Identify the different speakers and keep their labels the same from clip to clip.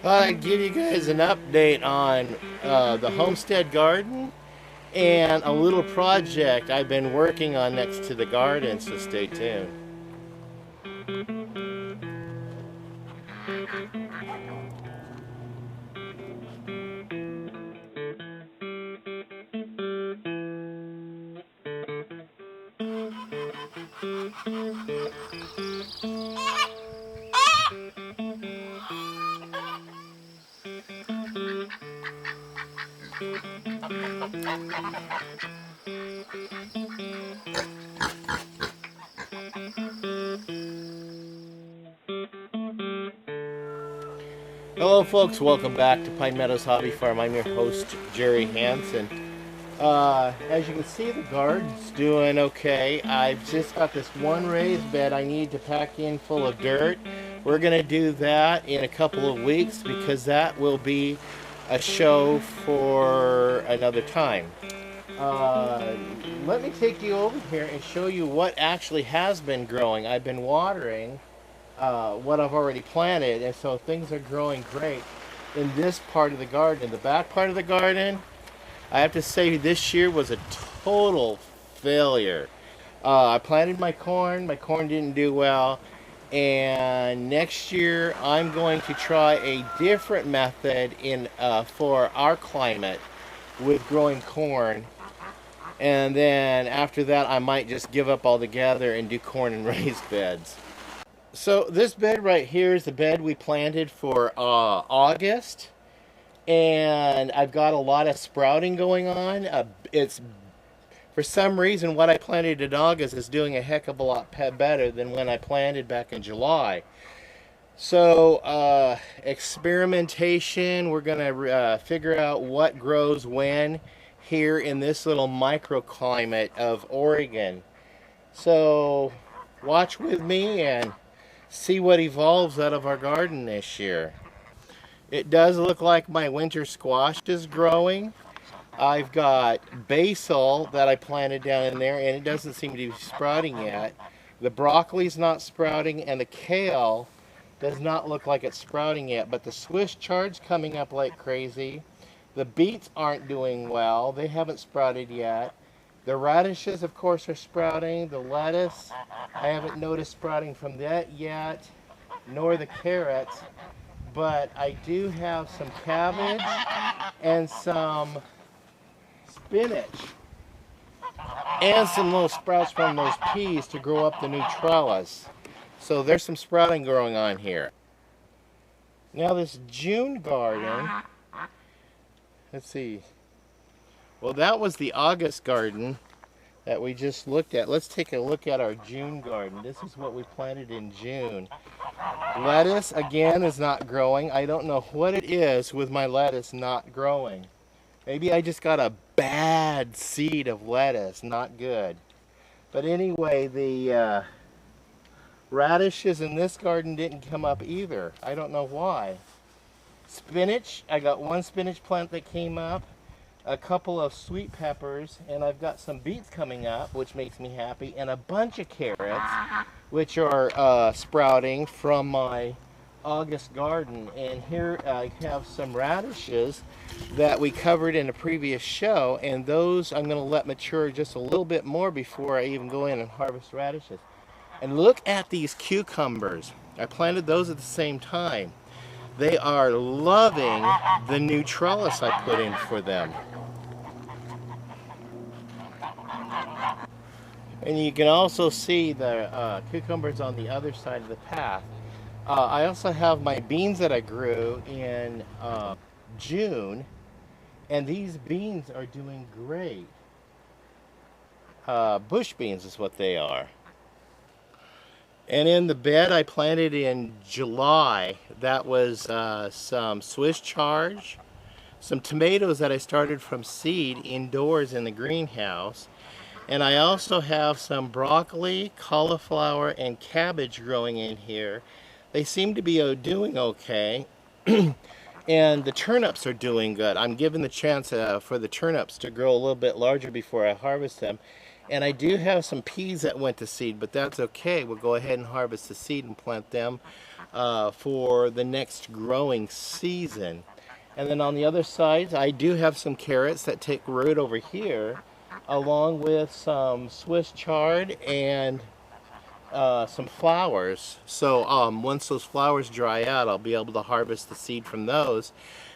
Speaker 1: Thought I'd give you guys an update on the Homestead garden and a little project I've been working on next to the garden, so stay tuned. Hello folks, welcome back to Pine Meadows Hobby Farm. I'm your host, Jerry Hansen. As you can see, the garden's doing okay. I've just got this one raised bed I need to pack in full of dirt. We're going to do that in a couple of weeks because that will be a show for another time. Let me take you over here and show you what actually has been growing. I've been watering what I've already planted, and so things are growing great in this part of the garden. The back part of the garden, I have to say this year was a total failure. I planted my corn didn't do well, and next year I'm going to try a different method for our climate with growing corn, and then after that I might just give up altogether and do corn in raised beds. So this bed right here is the bed we planted for August, and I've got a lot of sprouting going on. It's for some reason what I planted in August is doing a heck of a lot better than when I planted back in July. So experimentation, we're gonna figure out what grows when here in this little microclimate of Oregon. So watch with me and see what evolves out of our garden this year. It does look like my winter squash is growing. I've got basil that I planted down in there, and it doesn't seem to be sprouting yet. The broccoli's not sprouting, and the kale does not look like it's sprouting yet, but the Swiss chard's coming up like crazy. The beets aren't doing well. They haven't sprouted yet. The radishes, of course, are sprouting. The lettuce, I haven't noticed sprouting from that yet, nor the carrots. But I do have some cabbage and some spinach and some little sprouts from those peas to grow up the new trellis. So there's some sprouting going on here. Now this June garden, let's see. Well, that was the August garden that we just looked at. Let's take a look at our June garden. This is what we planted in June. Lettuce, again, is not growing. I don't know what it is with my lettuce not growing. Maybe I just got a bad seed of lettuce, not good. But anyway, the radishes in this garden didn't come up either. I don't know why. Spinach, I got one spinach plant that came up, a couple of sweet peppers, and I've got some beets coming up, which makes me happy, and a bunch of carrots, which are sprouting from my August garden. And here I have some radishes that we covered in a previous show, and those I'm going to let mature just a little bit more before I even go in and harvest radishes. And look at these cucumbers. I planted those at the same time. They are loving the new trellis I put in for them. And you can also see the cucumbers on the other side of the path. I also have my beans that I grew in June, and these beans are doing great. Bush beans is what they are. And in the bed I planted in July, that was some Swiss chard, some tomatoes that I started from seed indoors in the greenhouse, and I also have some broccoli, cauliflower, and cabbage growing in here. They seem to be doing okay, and the turnips are doing good. I'm giving the chance for the turnips to grow a little bit larger before I harvest them. And I do have some peas that went to seed, but that's okay. We'll go ahead and harvest the seed and plant them for the next growing season. And then on the other side, I do have some carrots that take root over here, along with some Swiss chard and some flowers. So once those flowers dry out, I'll be able to harvest the seed from those,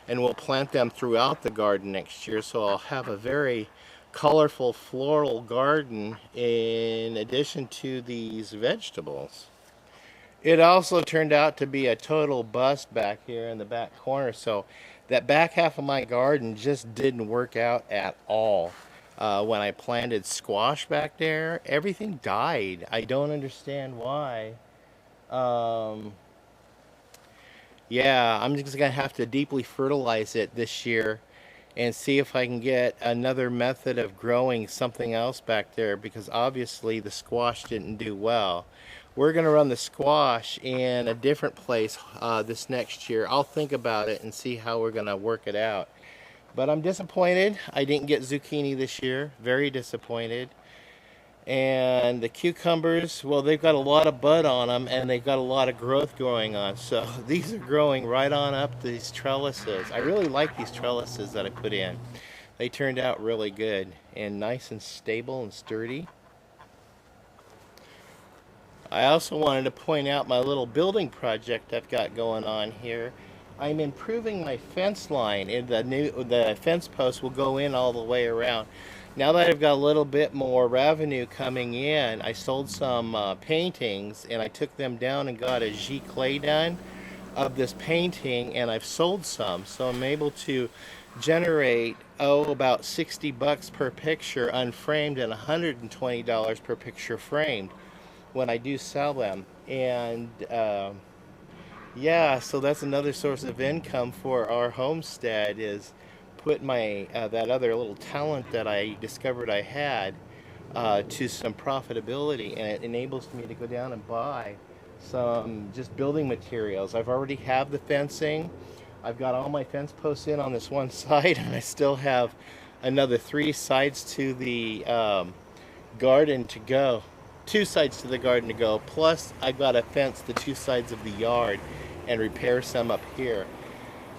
Speaker 1: and we'll plant them throughout the garden next year. So I'll have a very colorful floral garden in addition to these vegetables. It also turned out to be a total bust back here in the back corner, so that back half of my garden just didn't work out at all. When I planted squash back there, everything died. I don't understand why. Yeah, I'm just gonna have to deeply fertilize it this year and see if I can get another method of growing something else back there, because obviously the squash didn't do well. We're gonna run the squash in a different place this next year. I'll think about it and see how we're gonna work it out. But I'm disappointed I didn't get zucchini this year. Very disappointed. And the cucumbers, well, they've got a lot of bud on them and they've got a lot of growth going on. So these are growing right on up these trellises. I really like these trellises that I put in. They turned out really good and nice and stable and sturdy. I also wanted to point out my little building project I've got going on here. I'm improving my fence line, and the fence post will go in all the way around. Now that I've got a little bit more revenue coming in, I sold some paintings, and I took them down and got a G clay done of this painting, and I've sold some, so I'm able to generate about 60 bucks per picture unframed and $120 per picture framed when I do sell them. And yeah, so that's another source of income for our homestead, is put my that other little talent that I discovered I had to some profitability, and it enables me to go down and buy some just building materials. I've already have the fencing. I've got all my fence posts in on this one side, and I still have another 3 sides to the garden to go. 2 sides to the garden to go, plus I got to fence the 2 sides of the yard and repair some up here.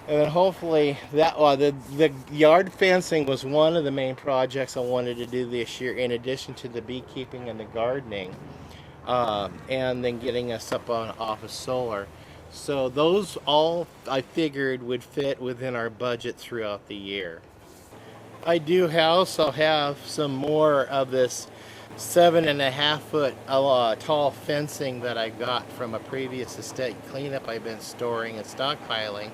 Speaker 1: And then hopefully that the yard fencing was one of the main projects I wanted to do this year, in addition to the beekeeping and the gardening, and then getting us up on off of solar. So those all I figured would fit within our budget throughout the year. I do also have some more of this 7.5 foot tall fencing that I got from a previous estate cleanup I've been storing and stockpiling,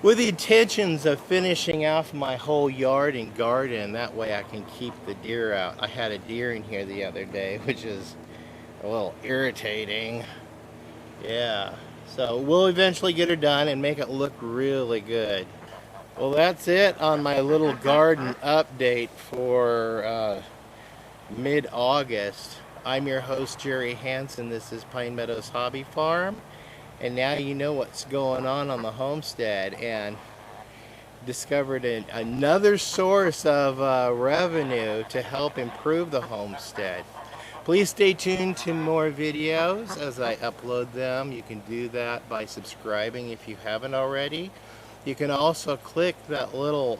Speaker 1: with the intentions of finishing off my whole yard and garden. That way I can keep the deer out. I had a deer in here the other day, which is a little irritating. Yeah, so we'll eventually get her done and make it look really good. Well, that's it on my little garden update for mid-August. I'm your host, Jerry Hansen. This is Pine Meadows Hobby Farm, and now you know what's going on the homestead, and discovered another source of revenue to help improve the homestead. Please stay tuned to more videos as I upload them. You can do that by subscribing if you haven't already. You can also click that little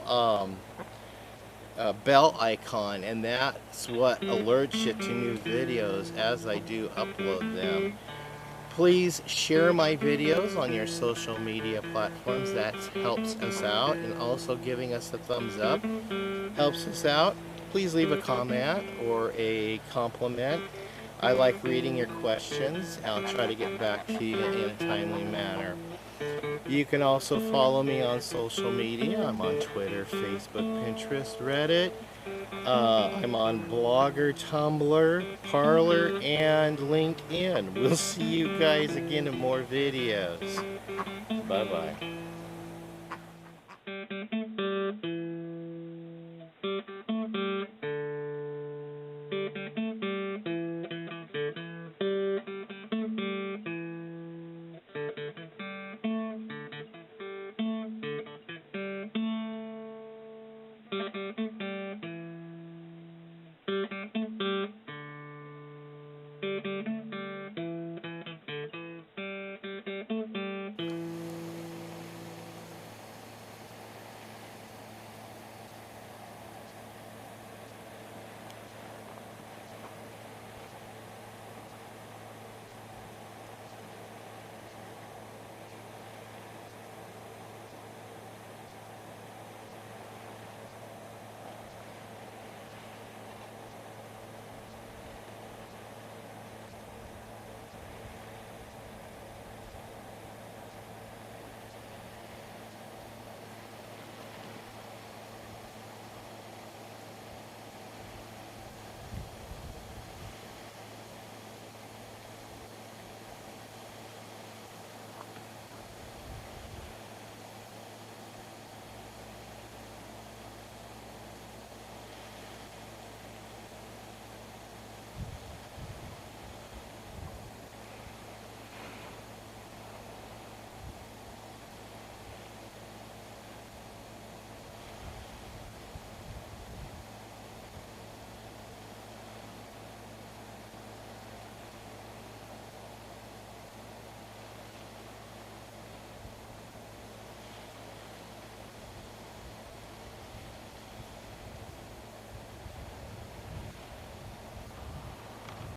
Speaker 1: bell icon, and that's what alerts you to new videos as I do upload them. Please share my videos on your social media platforms. That helps us out, and also giving us a thumbs up helps us out. Please leave a comment or a compliment. I like reading your questions. I'll try to get back to you in a timely manner. You can also follow me on social media. I'm on Twitter, Facebook, Pinterest, Reddit. I'm on Blogger, Tumblr, Parler, and LinkedIn. We'll see you guys again in more videos. Bye-bye.